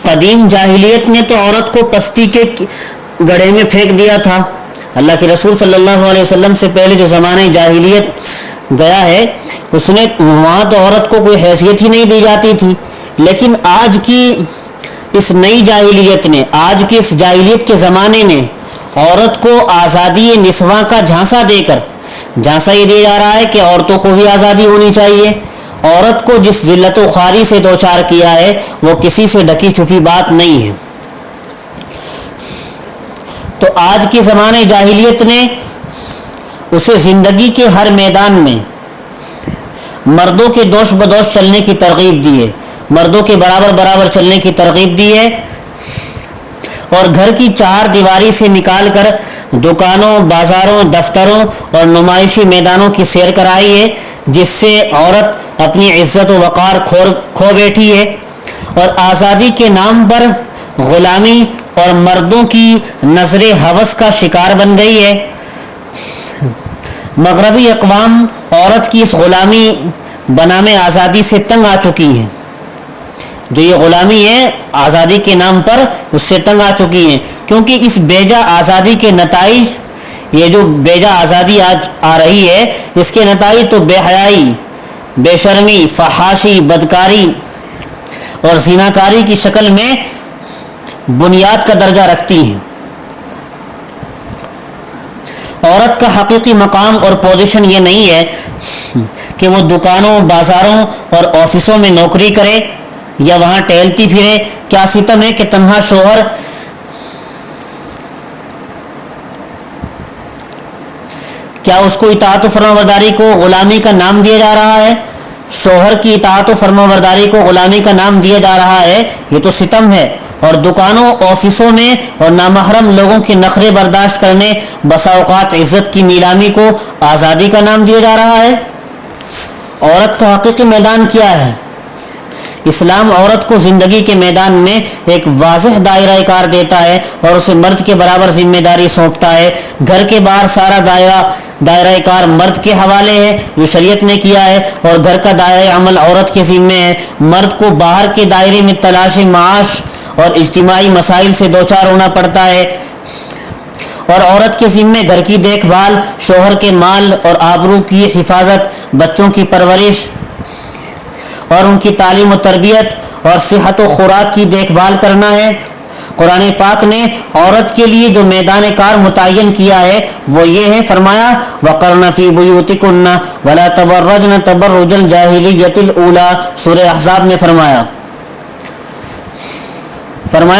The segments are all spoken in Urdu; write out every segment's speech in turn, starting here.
قدیم جاہلیت نے تو عورت کو پستی کے گڑھے میں پھینک دیا تھا. اللہ کے رسول صلی اللہ علیہ وسلم سے پہلے جو زمانہ جاہلیت گیا ہے اس نے وہاں تو عورت کو کوئی حیثیت ہی نہیں دی جاتی تھی. لیکن آج کی اس نئی جاہلیت نے، آج کی اس جاہلیت کے زمانے نے عورت کو آزادی نسواں کا جھانسا دے کر، جھانسا یہ دیا جا رہا ہے کہ عورتوں کو بھی آزادی ہونی چاہیے. عورت کو جس ذلت و خواری سے دوچار کیا ہے وہ کسی سے ڈھکی چھپی بات نہیں ہے. تو آج کے زمانے جاہلیت نے اسے زندگی کے ہر میدان میں مردوں کے دوش بدوش چلنے کی ترغیب دی ہے، مردوں کے برابر برابر چلنے کی ترغیب دی ہے، اور گھر کی چار دیواری سے نکال کر دکانوں، بازاروں، دفتروں اور نمائشی میدانوں کی سیر کرائی ہے، جس سے عورت اپنی عزت و وقار کھو بیٹھی ہے اور آزادی کے نام پر غلامی اور مردوں کی نظر ہوس کا شکار بن گئی ہے. مغربی اقوام عورت کی اس غلامی بنام آزادی سے تنگ آ چکی ہیں. جو یہ غلامی ہے آزادی کے نام پر اس سے تنگ آ چکی ہیں، کیونکہ اس بیجا آزادی کے نتائج، یہ جو بیجا آزادی آج آ رہی ہے اس کے نتائج تو بے حیائی، بے شرمی، فحاشی، بدکاری اور زناکاری کی شکل میں بنیاد کا درجہ رکھتی ہیں. عورت کا حقیقی مقام اور پوزیشن یہ نہیں ہے کہ وہ دکانوں، بازاروں اور آفسوں میں نوکری کرے یا وہاں ٹہلتی پھرے. کیا ستم ہے کہ تنہا شوہر کیا اس کو اطاعت و فرمانبرداری کو غلامی کا نام دیا جا رہا ہے؟ شوہر کی اطاعت و فرمانبرداری کو غلامی کا نام دیا جا رہا ہے، یہ تو ستم ہے. اور دکانوں، آفسوں میں اور نامحرم لوگوں کے نخرے برداشت کرنے، بسا اوقات عزت کی نیلامی کو آزادی کا نام دیا جا رہا ہے. عورت کا حقیقی میدان کیا ہے؟ اسلام عورت کو زندگی کے میدان میں ایک واضح دائرہ کار دیتا ہے اور اسے مرد کے برابر ذمہ داری سونپتا ہے. گھر کے باہر سارا دائرہ کار مرد کے حوالے ہے جو شریعت نے کیا ہے، اور گھر کا دائرہ عمل عورت کے ذمے ہے. مرد کو باہر کے دائرے میں تلاش معاش اور اجتماعی مسائل سے دوچار ہونا پڑتا ہے، اور عورت کے ذمے گھر کی دیکھ بھال، شوہر کے مال اور آبرو کی حفاظت، بچوں کی پرورش اور ان کی تعلیم و تربیت اور صحت و خوراک کی دیکھ بھال کرنا ہے. قرآن پاک نے عورت کے لیے جو میدان کار متعین کیا ہے وہ یہ ہے، فرمایا وَقَرْنَ فِي بُيُوتِكُنَّ وَلَا تَبَرَّجْنَ تَبَرُّجَ الْجَاهِلِيَّةِ الْأُولَى. سورہ احزاب میں فرمایا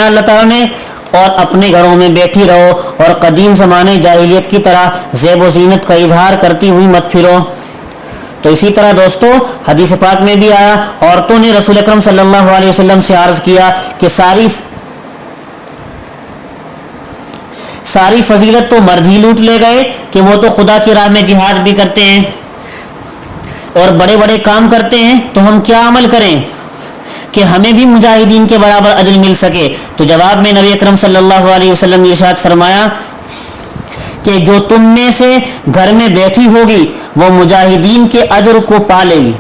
اللہ تعالیٰ نے، اور اپنے گھروں میں بیٹھی رہو اور قدیم زمانے جاہلیت کی طرح زیب و زینت کا اظہار کرتی ہوئی مت پھرو. تو اسی طرح دوستو حدیث پاک میں بھی آیا، عورتوں نے رسول اکرم صلی اللہ علیہ وسلم سے عرض کیا کہ ساری فضیلت تو مرد ہی لوٹ لے گئے کہ وہ تو خدا کی راہ میں جہاد بھی کرتے ہیں اور بڑے بڑے کام کرتے ہیں، تو ہم کیا عمل کریں کہ ہمیں بھی مجاہدین کے برابر اجر مل سکے؟ تو جواب میں نبی اکرم صلی اللہ علیہ وسلم نے ارشاد فرمایا کہ جو تم میں سے گھر میں بیٹھی ہوگی وہ مجاہدین کے اجر کو پا لے گی.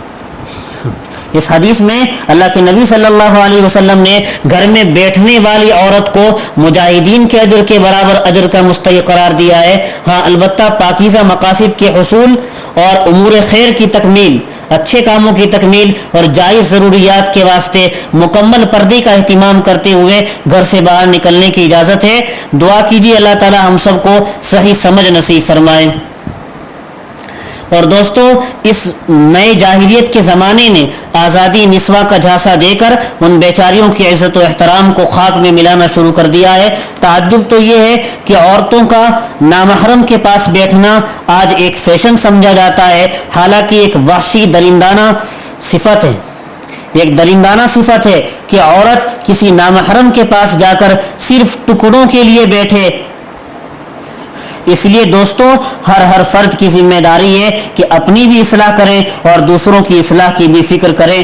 اس حدیث میں اللہ کے نبی صلی اللہ علیہ وسلم نے گھر میں بیٹھنے والی عورت کو مجاہدین کے اجر کے برابر اجر کا مستحق قرار دیا ہے. ہاں البتہ پاکیزہ مقاصد کے حصول اور امور خیر کی تکمیل، اچھے کاموں کی تکمیل اور جائز ضروریات کے واسطے مکمل پردے کا اہتمام کرتے ہوئے گھر سے باہر نکلنے کی اجازت ہے. دعا کیجیے اللہ تعالی ہم سب کو صحیح سمجھ نصیب فرمائے. اور دوستو اس نئے جاہلیت کے زمانے نے آزادی نسواں کا جھانسا دے کر ان بیچاریوں کی عزت و احترام کو خاک میں ملانا شروع کر دیا ہے. تعجب تو یہ ہے کہ عورتوں کا نامحرم کے پاس بیٹھنا آج ایک فیشن سمجھا جاتا ہے، حالانکہ ایک وحشی درندانہ صفت ہے. ایک درندانہ صفت ہے کہ عورت کسی نامحرم کے پاس جا کر صرف ٹکڑوں کے لیے بیٹھے. اس لیے دوستو ہر فرد کی ذمہ داری ہے کہ اپنی بھی اصلاح کریں اور دوسروں کی اصلاح کی بھی فکر کریں.